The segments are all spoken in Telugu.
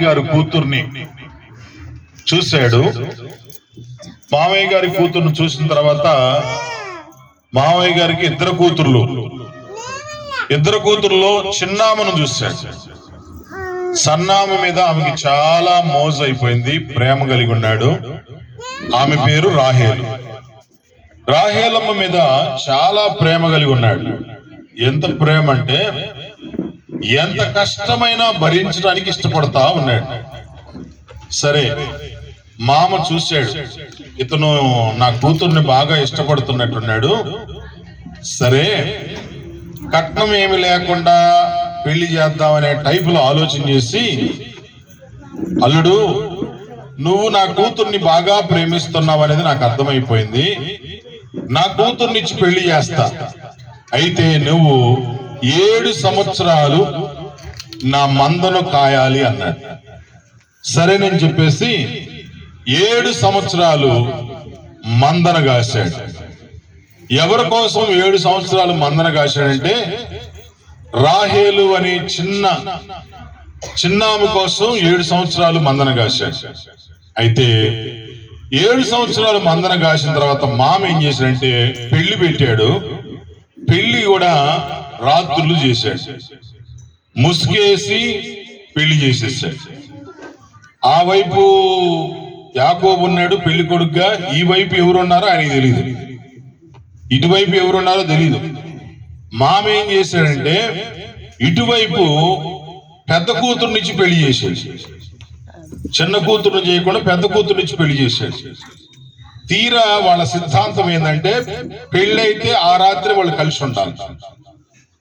గారు కూతుర్ని చూశాడు. మామయ్య గారి కూతుర్ని చూసిన తర్వాత మామయ్య గారికి ఇద్దరు కూతుర్లో చిన్నామను చూశాడు. సన్నామ మీద ఆమెకి చాలా మోజు అయిపోయింది, ప్రేమ కలిగి ఉన్నాడు. ఆమె పేరు రాహేలు. రాహేలమ్మ మీద చాలా ప్రేమ కలిగి ఉన్నాడు. ఎంత ప్రేమ అంటే ఎంత కష్టమైనా భరించడానికి ఇష్టపడతా ఉన్నాడు. సరే, మామ చూశాడు, ఇతను నా కూతుర్ని బాగా ఇష్టపడుతున్నట్టున్నాడు. సరే, కట్నం ఏమి లేకుండా పెళ్లి చేద్దామనే టైపులో ఆలోచన చేసి, అల్లుడు నువ్వు నా కూతుర్ని బాగా ప్రేమిస్తున్నావు అనేది నాకు అర్థమైపోయింది, నా కూతుర్నిచ్చి పెళ్లి చేస్తా, అయితే నువ్వు 7 సంవత్సరాలు నా మందను కాయాలి అన్నాడు. సరేనని చెప్పేసి 7 సంవత్సరాలు మందన కాశాడు. ఎవరి కోసం 7 సంవత్సరాలు మందన కాశాడంటే రాహేలు అనే చిన్నామె కోసం 7 సంవత్సరాలు మందన కాశాడు. అయితే 7 సంవత్సరాలు మందన కాసిన తర్వాత మామ ఏం చేశాడంటే పెళ్లి పెట్టాడు. పెళ్లి కూడా రాత్రులు చేశాడు, ముసుగేసి పెళ్లి చేసేసాడు. ఆ వైపు యాకోబు ఉన్నాడు పెళ్లి కొడుకుగా, ఈ వైపు ఎవరున్నారో ఆయనకి తెలియదు, ఇటువైపు ఎవరున్నారో తెలియదు. మామ ఏం చేశాడంటే ఇటువైపు పెద్ద కూతురునిచ్చి పెళ్లి చేశాడు, చిన్న కూతురు చేయకుండా పెద్ద కూతురునిచ్చి పెళ్లి చేశాడు. తీరా వాళ్ళ సిద్ధాంతం ఏంటంటే పెళ్ళైతే ఆ రాత్రి వాళ్ళు కలిసి ఉండాలి.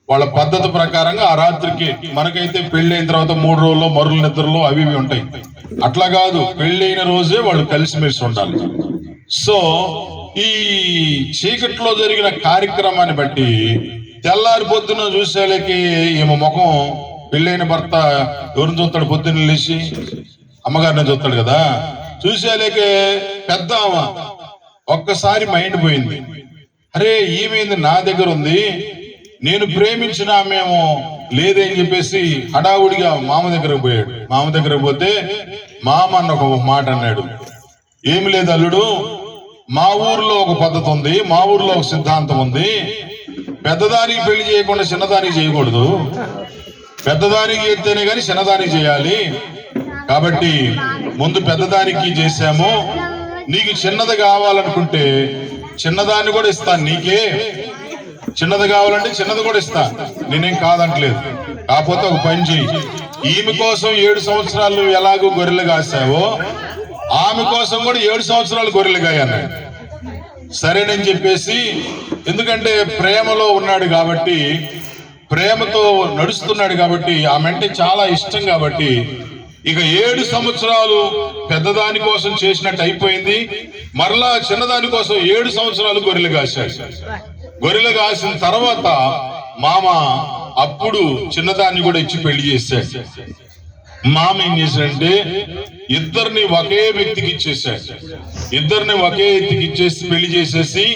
వాళ్ళ పద్ధతి ప్రకారంగా ఆ రాత్రికి, మనకైతే పెళ్లి అయిన తర్వాత 3 రోజుల్లో మరుల నిద్రలో అవి ఉంటాయి, అట్లా కాదు, పెళ్ళైన రోజే వాళ్ళు కలిసిమెలిసి ఉండాలి. సో ఈ చీకట్లో జరిగిన కార్యక్రమాన్ని బట్టి తెల్లారి పొద్దున చూసేలకి ఈమె ముఖం, పెళ్ళైన భర్త ఎవరిని చూస్తాడు, పొద్దున్న లేచి అమ్మగారిని చూస్తాడు కదా, చూసేలేకే పెద్ద ఒక్కసారి మైండ్ పోయింది. అరే ఈమెంది నా దగ్గర ఉంది, నేను ప్రేమించిన మేము లేదని చెప్పేసి హడావుడిగా మామ దగ్గరకు పోయాడు. మామ దగ్గరకు పోతే మామ అన్న ఒక మాట అన్నాడు, ఏమి లేదు అల్లుడు, మా ఊర్లో ఒక పద్ధతి ఉంది, మా ఊర్లో ఒక సిద్ధాంతం ఉంది, పెద్దదానికి పెళ్లి చేయకుండా చిన్నదానికి చేయకూడదు, పెద్దదానికి చేస్తేనే కానీ చిన్నదానికి చేయాలి, కాబట్టి ముందు పెద్దదానికి చేశాము, నీకు చిన్నది కావాలనుకుంటే చిన్నదాన్ని కూడా ఇస్తాను, నీకే చిన్నది కావాలంటే చిన్నది కూడా ఇస్తా, నేనేం కాదంటలేదు. కాకపోతే ఒక పని చెయ్యి, ఈమె కోసం 7 సంవత్సరాలు ఎలాగో గొర్రెలు కాసావో ఆమె కోసం కూడా 7 సంవత్సరాలు గొర్రెలు కాయన్నాడు. సరేనని చెప్పేసి, ఎందుకంటే ప్రేమలో ఉన్నాడు కాబట్టి, ప్రేమతో నడుస్తున్నాడు కాబట్టి, ఆమె అంటే చాలా ఇష్టం కాబట్టి, ఇక 7 సంవత్సరాలు పెద్దదాని కోసం చేసినట్టు అయిపోయింది. మరలా చిన్నదాని కోసం 7 సంవత్సరాలు గొర్రెలు కాశాడు. గొర్రెలు కాసిన తర్వాత మామ అప్పుడు చిన్నదాన్ని కూడా ఇచ్చి పెళ్లి చేశాడు. మామ ఏం చేశాడంటే ఇద్దరిని ఒకే వ్యక్తికి ఇచ్చేసాడు. ఇద్దరిని ఒకే వ్యక్తికి ఇచ్చేసి పెళ్లి చేసేసి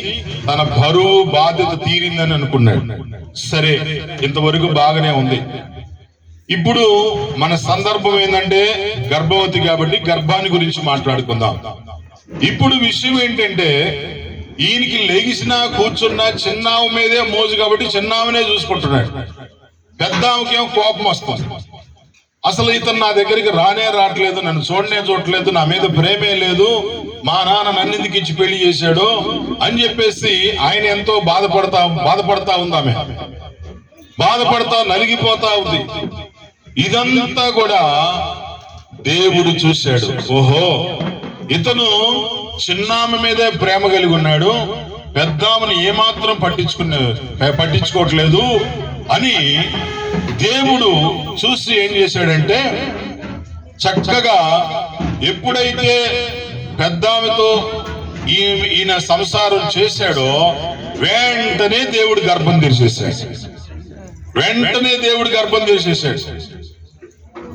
తన బరువు బాధ్యత తీరిందని అనుకున్నాడు. సరే, ఇంతవరకు బాగానే ఉంది. ఇప్పుడు మన సందర్భం ఏంటంటే గర్భవతి కాబట్టి గర్భాన్ని గురించి మాట్లాడుకుందాం. ఇప్పుడు విషయం ఏంటంటే ఈయనకి లెగిసినా కూర్చున్నా చిన్నామ మీదే మోజు కాబట్టి చిన్నామనే చూసుకుంటున్నాడు. పెద్దామకేమో కోపం వస్తుంది, అసలు ఇతను నా దగ్గరికి రావట్లేదు, నన్ను చూడట్లేదు, నా మీద ప్రేమే లేదు, మా నాన్న నన్నెందుకు ఇచ్చి పెళ్లి చేశాడు అని చెప్పేసి ఆయన ఎంతో బాధపడతా ఉంది. ఆమె బాధపడతా నలిగిపోతా ఉంది. ఇదంతా కూడా దేవుడు చూశాడు. ఓహో, ఇతను చిన్నామ మీదే ప్రేమ కలిగి ఉన్నాడు, పెద్దామని ఏమాత్రం పట్టించుకోవట్లేదు అని దేవుడు చూసి ఏం చేశాడంటే చక్కగా ఎప్పుడైతే పెద్దామెతో ఈయన సంసారం చేశాడో వెంటనే దేవుడు గర్భం తెరిచేశాడు.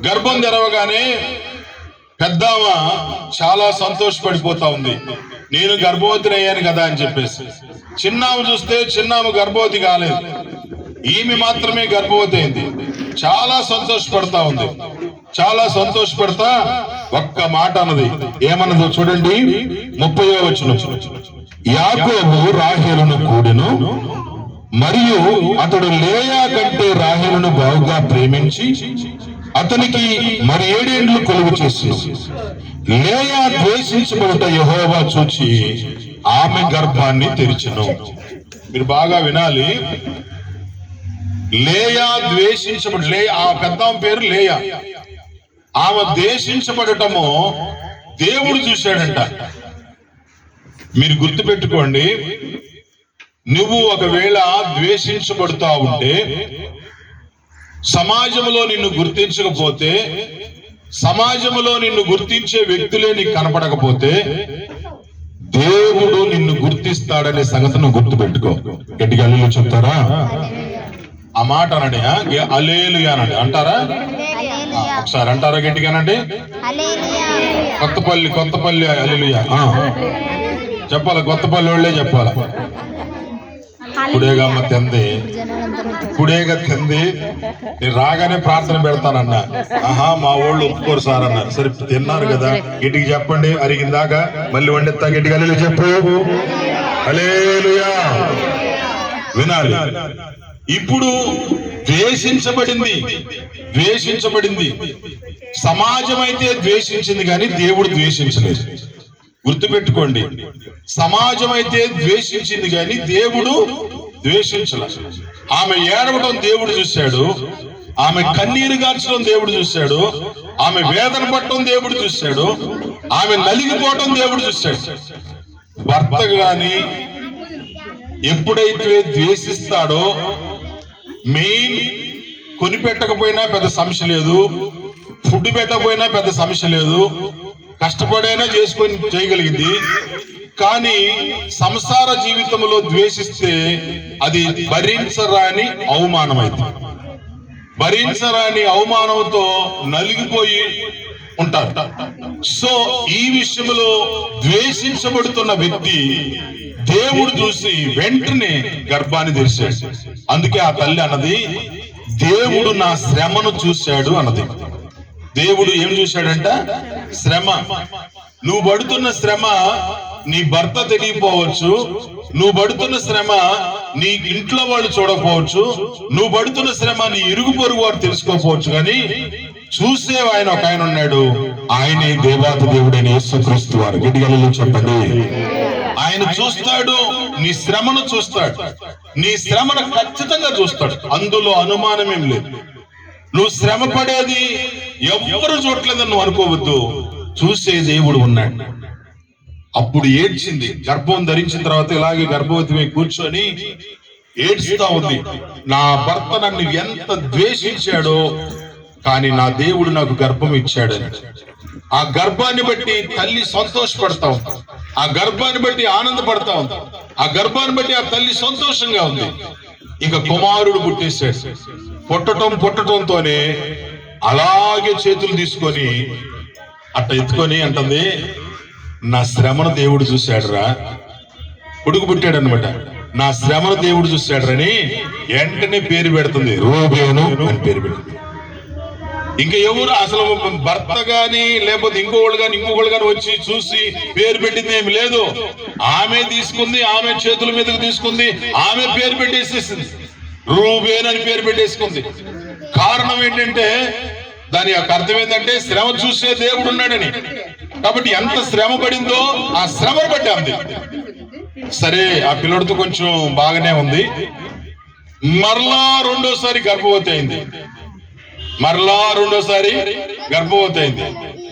గర్భం తెరవగానే పెద్దామ చాలా సంతోషపడిపోతా ఉంది, నేను గర్భవతిని అయ్యాను కదా అని చెప్పేసి. చిన్నామ చూస్తే చిన్నామ గర్భవతి కాలేదు. ఈమె మాత్రమే గర్భవతి అయింది. చాలా సంతోషపడతా ఉంది. చాలా సంతోషపడతా ఒక్క మాట అన్నది. ఏమన్నదో చూడండి, 30వ వచనం. యాకోబు రాహేలును కూడెను, మరియు అతడు లేయా కంటే రాహేలును బాగుగా ప్రేమించి అతనికి మరి 7 ఏండ్లు కొలువు చేసి లేయా ద్వేషించబడుట యెహోవా చూచి ఆమె గర్భాన్ని తెరిచెను. మీరు బాగా వినాలి. లేయా ద్వేషించబడి, ఆ పెద్ద పేరు లేయా, ఆమె ద్వేషించబడటము దేవుడు చూశాడంట. మీరు గుర్తుపెట్టుకోండి, నువ్వు ఒకవేళ ద్వేషించబడుతా ఉంటే, సమాజంలో నిన్ను గుర్తించకపోతే, సమాజంలో నిన్ను గుర్తించే వ్యక్తులే నీకు కనపడకపోతే దేవుడు నిన్ను గుర్తిస్తాడనే సంగతిని గుర్తుపెట్టుకో. గట్టిగా హల్లెలూయా చెప్తారా? ఆ మాట అనండి, హల్లెలూయా అనండి. అంటారా? ఒకసారి అంటారా గట్టిగానండి? కొత్తపల్లి హల్లెలూయా చెప్పాలి. కొత్తపల్లి వాళ్ళే చెప్పాలి. కుడేగమ్మ తెంది, కుడేగా తెంది, నేను రాగానే ప్రార్థన పెడతానన్న. మా వాళ్ళు ఒప్పుకోరు సార్ అన్నారు. సరే తిన్నారు కదా, ఇంటికి చెప్పండి, అరిగిందాకా మళ్ళీ వండిస్తా. గట్టిగా హల్లెలూయా చెప్పు. హల్లెలూయా వినాలి. ఇప్పుడు ద్వేషించబడింది. సమాజం అయితే ద్వేషించింది కానీ దేవుడు ద్వేషించలేదు. గుర్తుపెట్టుకోండి, సమాజం అయితే ద్వేషించింది కానీ దేవుడు ద్వేషించలేదు. ఆమె ఏడవడం దేవుడు చూశాడు, ఆమె కన్నీరు గార్చడం దేవుడు చూశాడు, ఆమె వేదన పట్టడం దేవుడు చూశాడు, ఆమె నలిగిపోవడం దేవుడు చూశాడు. భర్త గాని ఎప్పుడైతే ద్వేషిస్తాడో, మెయిన్ కొనిపెట్టకపోయినా పెద్ద సమస్య లేదు, ఫుడ్ పెట్టకపోయినా పెద్ద సమస్య లేదు, కష్టపడైనా చేసుకొని చేయగలిగింది. కానీ సంసార జీవితంలో ద్వేషిస్తే అది భరించరాని అవమానమైంది. భరించరాని అవమానంతో నలిగిపోయి ఉంటారు. సో ఈ విషయంలో ద్వేషించబడుతున్న వ్యక్తి దేవుడు చూసి వెంటనే గర్భాన్ని తెరిచాడు. అందుకే ఆ తల్లి అన్నది, దేవుడు నా శ్రమను చూశాడు అన్నది. దేవుడు ఏం చూశాడంట? శ్రమ. నువ్వు పడుతున్న శ్రమ నీ భర్త తెలియపోవచ్చు, నువ్వు పడుతున్న శ్రమ నీ ఇంట్లో వాళ్ళు చూడకపోవచ్చు, నువ్వు పడుతున్న శ్రమ నీ ఇరుగు పొరుగు వారు తెలుసుకోకపోవచ్చు, కానీ చూసే ఒక ఆయన ఉన్నాడు. ఆయనే దేవాతి దేవుడైన యేసుక్రీస్తు వారు. గట్టిగా హల్లెలూయా చెప్పండి. ఆయన చూస్తాడు, నీ శ్రమను చూస్తాడు, నీ శ్రమను ఖచ్చితంగా చూస్తాడు. అందులో అనుమానమేం లేదు. నువ్వు శ్రమ పడేది ఎవ్వరు చూడలేదని నువ్వు అనుకోవద్దు, చూసే దేవుడు ఉన్నాడు. అప్పుడు ఏడ్చింది. గర్భం ధరించిన తర్వాత ఇలాగే గర్భవతి కూర్చొని ఏడ్చుతా ఉంది. నా భర్త నన్ను ఎంత ద్వేషించాడో, కానీ నా దేవుడు నాకు గర్భం ఇచ్చాడని. ఆ గర్భాన్ని బట్టి తల్లి సంతోషపడతా ఉంది, ఆ గర్భాన్ని బట్టి ఆనందపడతా ఉంది, ఆ గర్భాన్ని బట్టి ఆ తల్లి సంతోషంగా ఉంది. ఇక కుమారుడు పుట్టేశాడు. పుట్టటంతోనే అలాగే చేతులు తీసుకొని అట్ట ఎత్తుకొని అంటుంది, నా శ్రమను దేవుడు చూశాడురా. కొడుకు పుట్టాడు అనమాట. నా శ్రమను దేవుడు చూశాడురని వెంటనే పేరు పెడుతుంది, రూబేను అని పేరు పెడుతుంది. ఇంకా ఎవరు అసలు భర్త గాని లేకపోతే ఇంకొకళ్ళు గాని వచ్చి చూసి పేరు పెట్టింది ఏమి లేదు. ఆమె తీసుకుంది, ఆమె చేతుల మీదకి తీసుకుంది, ఆమె పేరు పెట్టేసేసింది, రూబేన్ అని పేరు పెట్టేసుకుంది. కారణం ఏంటంటే దాని యొక్క అర్థం ఏంటంటే శ్రమ చూసే దేవుడు ఉన్నాడని. కాబట్టి ఎంత శ్రమ పడిందో ఆ శ్రమను బట్టి అంది. సరే, ఆ పిల్లడితో కొంచెం బాగానే ఉంది. మరలా రెండోసారి గర్భవతి అయింది.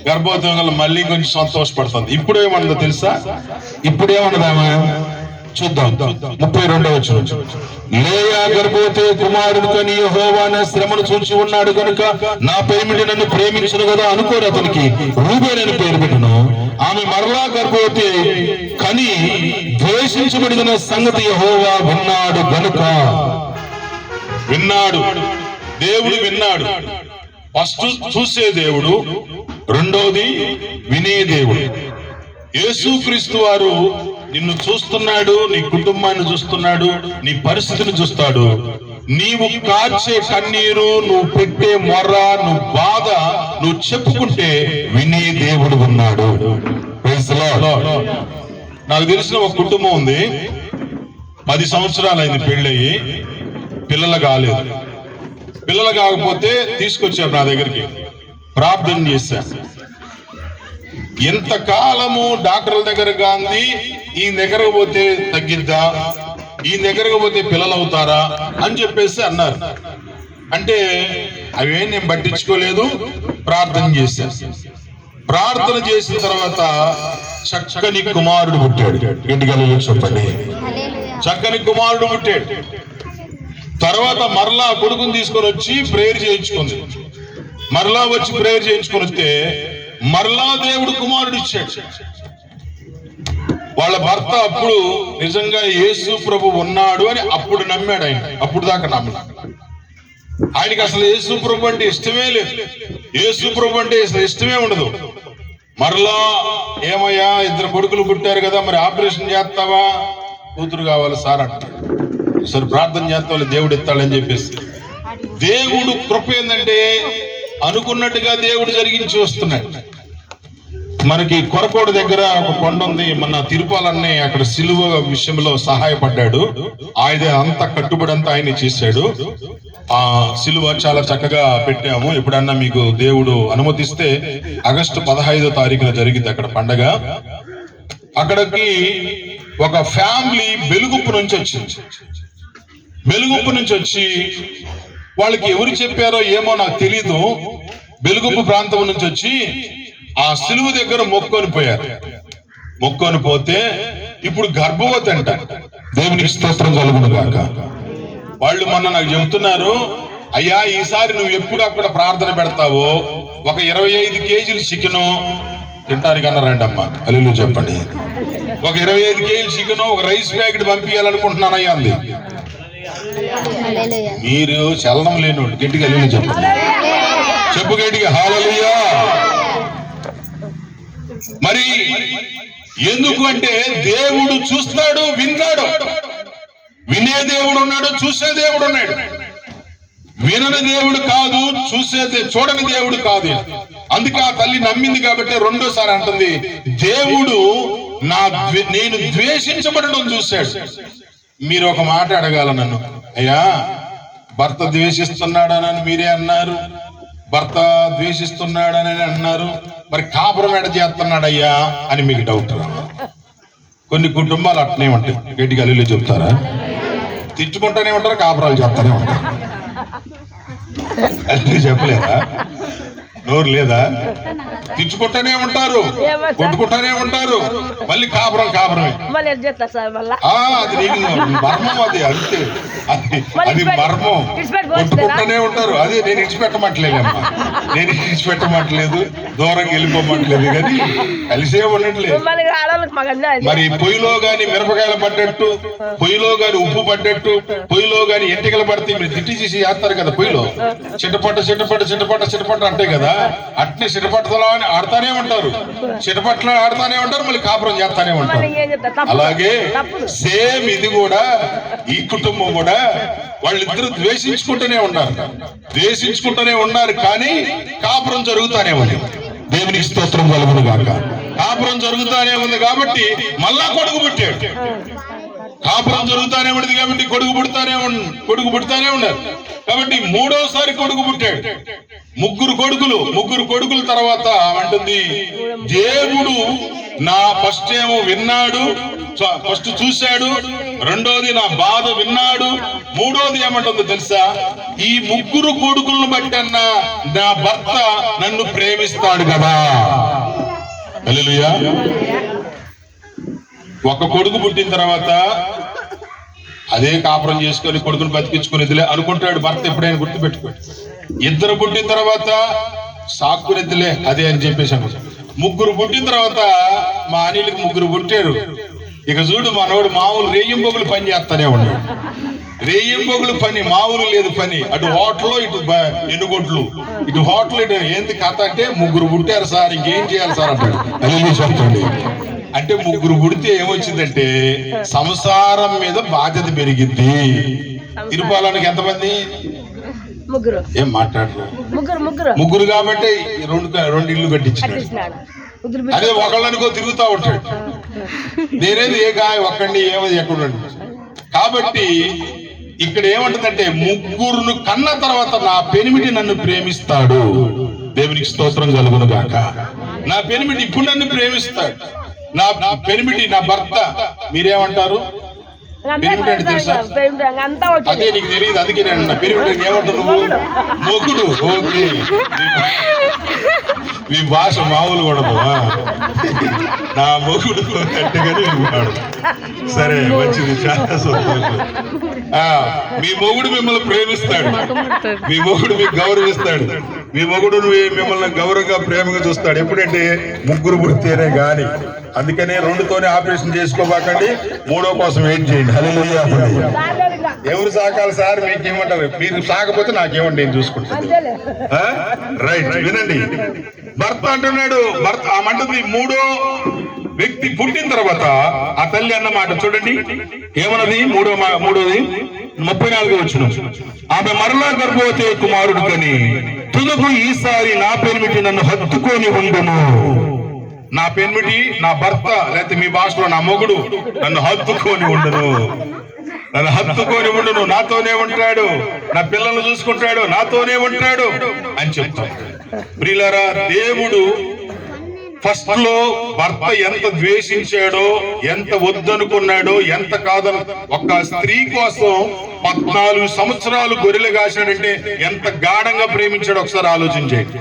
గర్భవతి వల్ల మళ్ళీ కొంచెం సంతోషపడుతుంది. ఇప్పుడు ఏమన్నదో తెలుసా? ఇప్పుడు ఏమన్నదామా చూద్దాం. 32వ వచనం. లేయా గర్భవతి కుమారుడు కని యెహోవా నా శ్రమను చూచి ఉన్నాడు కనుక నా పేమిటి నన్ను ప్రేమించను కదా అనుకోరు అతనికి రూబేను అని పేరు పెట్టను. ఆమె మరలా గర్భవతి కని ద్వేషించబడిన సంగతి యెహోవా విన్నాడు గనుక. విన్నాడు, దేవుడు విన్నాడు. ఫస్ట్ చూసే దేవుడు, రెండోది వినే దేవుడు. యేసుక్రీస్తు వారు నిన్ను చూస్తున్నాడు, నీ కుటుంబాన్ని చూస్తున్నాడు, నీ పరిస్థితిని చూస్తాడు. నీవు కార్చే కన్నీరు, నువ్వు పెట్టే మొర్ర, నువ్వు బాధ నువ్వు చెప్పుకుంటే వినే దేవుడు ఉన్నాడు. Praise the lord. నాకు తెలిసిన ఒక కుటుంబం ఉంది, 10 సంవత్సరాలు అయింది పెళ్ళయి, పిల్లలు కాలేదు. పిల్లలు కాకపోతే తీసుకొచ్చారు నా దగ్గరికి, ప్రార్థన చేశాను. ఎంతకాలము డాక్టర్ల దగ్గర గాంధీ ఈ దగ్గరకు పోతే తగ్గిద్దా, ఈ దగ్గరకు పోతే పిల్లలు అవుతారా అని చెప్పేసి అన్నారు. అంటే అవే నేను పట్టించుకోలేదు, ప్రార్థన చేశాను. ప్రార్థన చేసిన తర్వాత చక్కని కుమారుడు పుట్టాడు. ఇంటికి చెప్పండి, చక్కని కుమారుడు పుట్టాడు. తర్వాత మరలా కొడుకుని తీసుకొని వచ్చి ప్రేయర్ చేయించుకుంది. మరలా వచ్చి ప్రేయర్ చేయించుకొని వస్తే మరలా దేవుడు కుమారుడు ఇచ్చాడు. వాళ్ళ భర్త అప్పుడు నిజంగా యేసు ప్రభు ఉన్నాడు అని అప్పుడు నమ్మాడు. ఆయన అప్పుడు దాకా నమ్మాడు. ఆయనకి అసలు యేసు ప్రభు అంటే ఇష్టమే లేదు. యేసు ప్రభు అంటే అసలు ఇష్టమే ఉండదు. మరలా ఏమయ్యా, 2 కొడుకులు పుట్టారు కదా, మరి ఆపరేషన్ చేస్తావా? కూతురు కావాలి సార్ అంటాడు. సరే ప్రార్థన చేస్తావాలి, దేవుడు ఎత్తాడని చెప్పేసి. దేవుడు కృప ఏంటంటే అనుకున్నట్టుగా దేవుడు జరిగించి వస్తున్నాడు. మనకి కొరకోడు దగ్గర ఒక కొండ ఉంది, మన తిరుపాలన్నీ అక్కడ సిలువ విషయంలో సహాయపడ్డాడు. ఆయన అంతా కట్టుబడి అంతా ఆయన చేశాడు. ఆ సిలువ చాలా చక్కగా పెట్టాము. ఎప్పుడన్నా మీకు దేవుడు అనుమతిస్తే ఆగస్టు 15వ తారీఖున జరిగింది అక్కడ పండగ. అక్కడికి ఒక ఫ్యామిలీ బెలుగుప్పు నుంచి వచ్చింది. బెలుగుప్పు నుంచి వచ్చి వాళ్ళకి ఎవరు చెప్పారో ఏమో నాకు తెలీదు, బెలుగుప్పు ప్రాంతం నుంచి వచ్చి ఆ సిలువ దగ్గర మొక్కొని పోయారు. మొక్కొని పోతే ఇప్పుడు గర్భవతి అంట. దేవునికి స్తోత్రం కలుగును గాక. వాళ్ళు మొన్న నాకు చెబుతున్నారు, అయ్యా ఈసారి నువ్వు ఎప్పుడు అక్కడ ప్రార్థన పెడతావో ఒక 25 కేజీలు చికెను తింటానికన్నా రండి అమ్మా, హల్లెలూయా చెప్పండి. ఒక 25 కేజీలు చికెను, ఒక రైస్ ప్యాకెట్ పంపించాలనుకుంటున్నానయ్యా అంది. మీరు చలనం లేనోడు, గట్టిగా హల్లెలూయా చెప్పండి. చెప్పు గట్టిగా హల్లెలూయా. మరి ఎందుకు అంటే దేవుడు చూస్తాడు, విన్నాడు. వినే దేవుడు ఉన్నాడు, చూసే దేవుడు ఉన్నాడు. వినని దేవుడు కాదు, చూడని దేవుడు కాదు. అందుకే ఆ తల్లి నమ్మింది కాబట్టి రెండోసారి అంటుంది, దేవుడు నేను ద్వేషించబడడం చూశాడు. మీరు ఒక మాట అడగాల నన్ను, అయ్యా భర్త ద్వేషిస్తున్నాడనని మీరే అన్నారు, భర్త ద్వేషిస్తున్నాడని అన్నారు, మరి కాపురం ఎడ చేస్తున్నాడయ్యా అని మీకు డౌట్. కొన్ని కుటుంబాలు అట్నే ఉంటాయి. గట్టిగా హల్లెలూయా చెప్తారా? తిట్టుకుంటూనే ఉంటారు, కాపురాలు చేస్తూనే ఉంటారు. హల్లెలూయా చెప్పలేదా? నోరు లేదా? తిట్టుకుంటూనే ఉంటారు, కొట్టుకుంటూనే ఉంటారు, మళ్ళీ కాపురమే. అది నీకు మర్మం, అది అంతే, అది మర్మం. కొట్టుకుంటూనే ఉంటారు. అదే నేను ఇచ్చిపెట్టమట్లేదమ్మా, నేను ఇచ్చిపెట్టమట్లేదు, దూరంగా వెళ్ళిపోమట్లేదు, కానీ కలిసే ఉండట్లేదు. మరి పొయ్యిలో గాని మిరపకాయలు పడ్డట్టు, పొయ్యిలో గాని ఉప్పు పడ్డట్టు, పొయ్యిలో గాని ఎంటికలు పడితే మీరు తిట్టి చేసి చేస్తారు కదా పొయ్యిలో, చిట్టపట్ట అంటే కదా, అట్నే చిటపట్టలో ఆడుతానే ఉంటారు, చిటపట్లో ఆడుతానే ఉంటారు, మళ్ళీ కాపురం చేస్తానే ఉంటారు. అలాగే సేమ్ ఇది కూడా, ఈ కుటుంబం కూడా వాళ్ళిద్దరూ ద్వేషించుకుంటూనే ఉన్నారు, కానీ కాపురం జరుగుతానే ఉంది. దేవునికి స్తోత్రం కలుగును గాక. కాపురం జరుగుతానే ఉంది కాబట్టి మళ్ళా కొడుకు పుట్టాడు. కాపురం జరుగుతానే ఉండదు కాబట్టి కొడుకు పుడతానే ఉన్నారు కాబట్టి మూడోసారి కొడుకు పుట్టాడు. ముగ్గురు కొడుకుల తర్వాత అంటుంది, దేవుడు నా ఫస్ట్ ఏమో విన్నాడు, ఫస్ట్ చూశాడు, రెండోది నా బాధ విన్నాడు, మూడోది ఏమంటుందో తెలుసా, ఈ ముగ్గురు కొడుకులను బట్టి అన్న నా భర్త నన్ను ప్రేమిస్తాడు కదా. హల్లెలూయా. ఒక కొడుకు పుట్టిన తర్వాత అదే కాపురం చేసుకొని కొడుకుని బతికించుకునేదిలే అనుకుంటాడు భర్త. ఎప్పుడైనా గుర్తుపెట్టుకోండి, ఇద్దరు పుట్టిన తర్వాత సాక్కునేదిలే అదే అని చెప్పేసాను. ముగ్గురు పుట్టిన తర్వాత మా అనిల్కి ముగ్గురు పుట్టారు. ఇక చూడు మనోడు మామూలు రేయింబొగులు పని చేస్తానే ఉన్నాడు. రేయింబొగులు పని మామూలు లేదు పని. అటు హోటల్లో ఇటు ఎన్నుగొడ్లు, ఇటు హోటల్, ఇటు ఏంది కథ అంటే ముగ్గురు పుట్టారు సార్, ఇంకేం చేయాలి సార్ అంటాడు. అది చెప్తాడు. అంటే ముగ్గురు పుడితే ఏమొచ్చిందంటే సంసారం మీద బాధ్యత పెరిగింది. తిరుపాలానికి ఎంతమంది? ముగ్గురు. ఏం మాట్లాడరు? ముగ్గురు కాబట్టి రెండు ఇల్లు కట్టించినాడు. అదే ఒకళ్ళనుకో తిరుగుతా ఉంటాడు. నేనేది ఒక్కండి ఏమది ఎక్కడ. కాబట్టి ఇక్కడ ఏమంటుందంటే ముగ్గురును కన్న తర్వాత నా పెనిమిటి నన్ను ప్రేమిస్తాడు. దేవునికి స్తోత్రం కలుగును గాక. నా పెనిమిటి ఇప్పుడు నన్ను ప్రేమిస్తాడు. నా పెనిమిటి, నా భర్త. మీరేమంటారు? పెనిమిటి అంటే తెలుసా? అదే నీకు తెలియదు, అందుకే నేను పెనిమిటి ఏమంటారు? మొగుడు. ఓకే, మీ భాష మామూలు కూడా నా మొగుడు కట్టుగానే విన్నాడు. సరే, మంచిది, చాలా సంతోషం. మీ మొగుడు మిమ్మల్ని ప్రేమిస్తాడు, మీ మొగుడు మీకు గౌరవిస్తాడు, మీ మొగుడు మిమ్మల్ని గౌరవంగా ప్రేమగా చూస్తాడు. ఎప్పుడంటే ముగ్గురు పుడితేనే గాని. అందుకనే రెండుతోనే ఆపరేషన్ చేసుకోబాకండి, మూడో కోసం వెయిట్ చేయండి. హల్లెలూయా. ఎవరు సాకాలి సార్? మీకేమంటారు? మీరు సాకపోతే నాకేమండి, నేను చూసుకుంటాను. రైట్, వినండి. భర్త అంటున్నాడు, భర్త ఆమంటుంది మూడో వ్యక్తి పుట్టిన తర్వాత ఆ తల్లి అన్న మాట చూడండి ఏమన్నది. మూడోది 34వ వచనం. ఆమె మరలా గర్భవతి కుమారుడు కని తుదకు ఈసారి నా పెనిమిటి నన్ను హత్తుకొని ఉండును. నా పెనిమిటి, నా భర్త, లేకపోతే మీ భాషలో నా మొగుడు నన్ను హత్తుకొని ఉండును. నన్ను హత్తుకొని ఉండును, నాతోనే ఉంటాడు, నా పిల్లలను చూసుకుంటాడు, నాతోనే ఉంటాడు అని చెప్తాడు. ప్రియులారా, దేవుడు ఫస్ట్ లో భర్త ఎంత ద్వేషించాడో, ఎంత వద్దనుకున్నాడో, ఎంత కాదను, ఒక స్త్రీ కోసం 14 సంవత్సరాలు గొర్రెలు కాశాడంటే ఎంత గాఢంగా ప్రేమించాడో ఒకసారి ఆలోచించేయండి.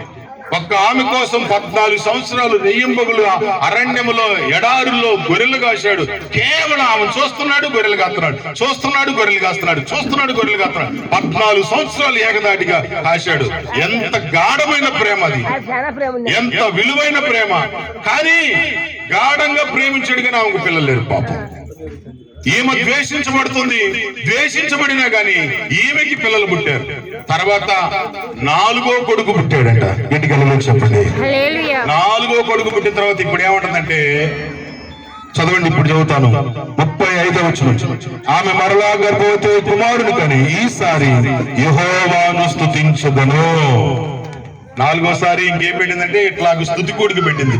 ఒక్క ఆమె కోసం 14 సంవత్సరాలు నెయ్యంబగులు అరణ్యములో ఎడారుల్లో గొర్రెలు కాశాడు. కేవలం ఆమె చూస్తున్నాడు, గొర్రెలు కాస్తున్నాడు, చూస్తున్నాడు, గొర్రెలు కాస్తున్నాడు, చూస్తున్నాడు, గొర్రెలు కాస్తున్నాడు. 14 సంవత్సరాలు ఏకదాటిగా కాశాడు. ఎంత గాఢమైన ప్రేమ అది, ఎంత విలువైన ప్రేమ. కానీ గాఢంగా ప్రేమించాడు కానీ ఆమెకు పిల్లలు లేరు పాపం. ఈమె ద్వేషించబడుతుంది, ద్వేషించబడినా గాని ఈమెకి పిల్లలు పుట్టారు. తర్వాత 4వ కొడుకు పుట్టాడంట. ఇంటికి చెప్పండి, 4వ కొడుకు పుట్టిన తర్వాత ఇప్పుడు ఏమంటుందంటే, చదవండి, ఇప్పుడు చదువుతాను 35వ వచనం. ఆమె మరలా గర్భవతి కుమారుని కని ఈసారి యెహోవాను స్తుతించుదను. 4వసారి ఇంకేం పెట్టిందంటే ఇట్లాగ స్తుతి కోడికి పెట్టింది.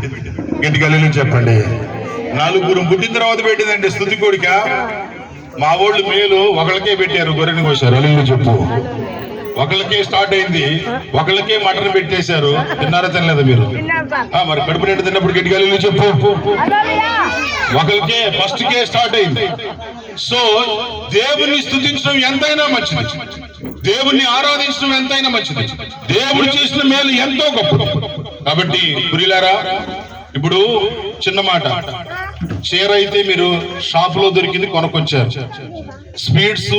ఇంటికి చెప్పండి. 4 పుట్టిన తర్వాత పెట్టిందంటే స్తుతి కోడిక. మా వాళ్ళు మేలు ఒకళ్ళకే పెట్టారు, గొర్రెని కోసారు. అల్లు చెప్పు. ఒకళ్ళకే స్టార్ట్ అయింది, ఒకళ్ళకే మటన్ పెట్టేశారు. తిన్నారా తినలేదా మీరు? మరి కడుపు నిండా తిన్నప్పుడు గట్టిగా అల్లు చెప్పు. ఒకళ్ళకే ఫస్ట్ కే స్టార్ట్ అయింది. సో దేవుణ్ణి స్తుతించడం ఎంతైనా మంచిది, దేవుణ్ణి ఆరాధించడం ఎంతైనా మంచిది, దేవుడు చేసిన మేలు ఎంతో గొప్ప. కాబట్టి ప్రియులారా, ఇప్పుడు చిన్న మాట, చీర అయితే మీరు షాప్ లో దొరికింది కొనుక్కొచ్చారు, స్పీడ్స్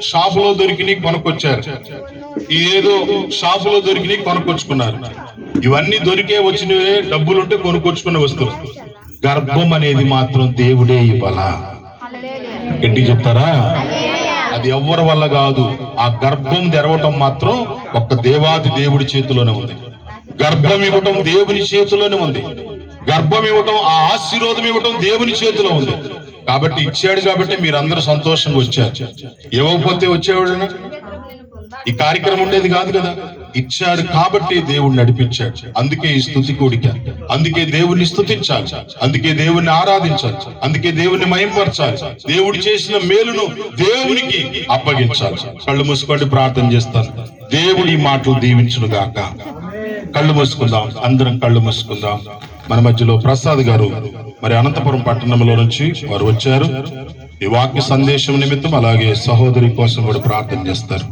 షాప్ లో దొరికినాయి కొనుక్కొచ్చారు, ఏదో షాప్ లో దొరికినాయి కొనుక్కొచ్చుకున్నారు. ఇవన్నీ దొరికే వచ్చినవే, డబ్బులుంటే కొనుక్కొచ్చుకున్న వస్తువు. గర్భం అనేది మాత్రం దేవుడే ఇవ్వాలా? గట్టి చెప్తారా? అది ఎవ్వరి వల్ల కాదు. ఆ గర్భం తెరవటం మాత్రం ఒక్క దేవాది దేవుడి చేతిలోనే ఉంది. గర్భం ఇవ్వటం దేవుని చేతిలోనే ఉంది. గర్భం ఇవ్వటం, ఆ ఆశీర్వాదం ఇవ్వటం దేవుని చేతిలో ఉంది. కాబట్టి ఇచ్చాడు కాబట్టి మీరందరూ సంతోషంగా వచ్చారు. ఇవ్వకపోతే వచ్చేవాడు ఈ కార్యక్రమం ఉండేది కాదు కదా. ఇచ్చాడు కాబట్టి దేవుడు నడిపించాడు. అందుకే ఈ స్తుతి కూడిక, అందుకే దేవుణ్ణి స్తుతించాలి, అందుకే దేవుణ్ణి ఆరాధించాలి, అందుకే దేవుణ్ణి మహింపరచాలి. దేవుడు చేసిన మేలును దేవునికి అప్పగించాలి. కళ్ళు మూసుకోండి, ప్రార్థన చేస్తాను. దేవుడి మాటలు దీవించును గాక. కళ్ళు మూసుకుందాం, అందరం కళ్ళు మూసుకుందాం. మన మధ్యలో ప్రసాద్ గారు మరి అనంతపురం పట్టణంలో నుంచి వారు వచ్చారు. ఈ వాక్య సందేశం నిమిత్తం, అలాగే సహోదరి కోసం కూడా ప్రార్థన చేస్తారు.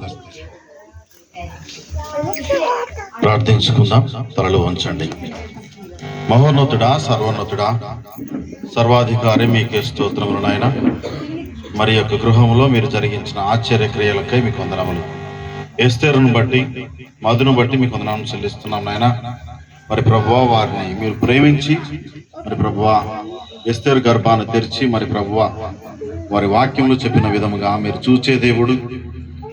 ప్రార్థించుకుందాం. తలలు వంచండి. మహోన్నతుడా, సర్వోన్నతుడా, సర్వాధికారి, మీకే స్తోత్రములు నాయన. మరి యొక్క గృహంలో మీరు జరిగించిన ఆశ్చర్య క్రియలకై మీకు వందనములు. ఎస్తేరును బట్టి, మధును బట్టి మీకు వందనాలు చెల్లిస్తున్నాం నాయన. మరి ప్రభువా, వారిని మీరు ప్రేమించి మరి ప్రభువా ఎస్తేరు గర్భాన్ని తెరిచి మరి ప్రభువా వారి వాక్యంలో చెప్పిన విధముగా మీరు చూచే దేవుడు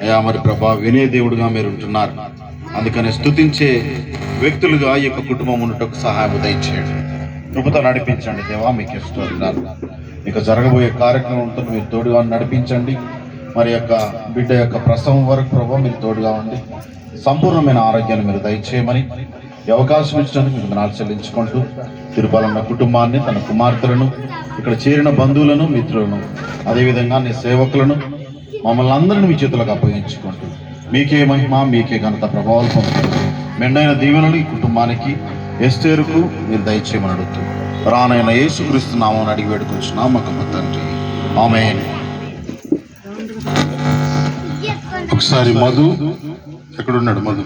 అయ్యా, మరి ప్రభా వినే దేవుడుగా మీరు ఉంటున్నారు. అందుకని స్తుతించే వ్యక్తులుగా ఈ యొక్క కుటుంబం ఉన్నట్టుకు సహాయం దయచేయండి, కృపతో నడిపించండి దేవా. మీకు స్తోత్రాలు. మీకు జరగబోయే కార్యక్రమంతో మీరు తోడుగా నడిపించండి. మరి యొక్క బిడ్డ యొక్క ప్రసవం వరకు ప్రభావ మీరు తోడుగా ఉండి సంపూర్ణమైన ఆరోగ్యాన్ని మీరు దయచేయమని ఈ అవకాశం ఇచ్చినందుకు మీకు నాలు చెల్లించుకుంటూ తిరుపతి కుటుంబాన్ని తన కుమార్తెలను ఇక్కడ చేరిన బంధువులను మిత్రులను అదేవిధంగా నీ సేవకులను మమ్మల్ని అందరిని మీ చేతులకు అప్పగించుకుంటూ మీకే మహిమ మీకే ఘనత ప్రభావాలు పొందుతుంది మెండైన దీవెనలు ఈ కుటుంబానికి ఎస్తేరుకు మీరు దయచేయమని అడుగుతూ రానైన యేసుక్రీస్తు నామమున అడిగి వేడుకొచ్చున్నాం మా తండ్రి ఆమేన్. ఒకసారి మధు ఎక్కడున్నాడు మధు?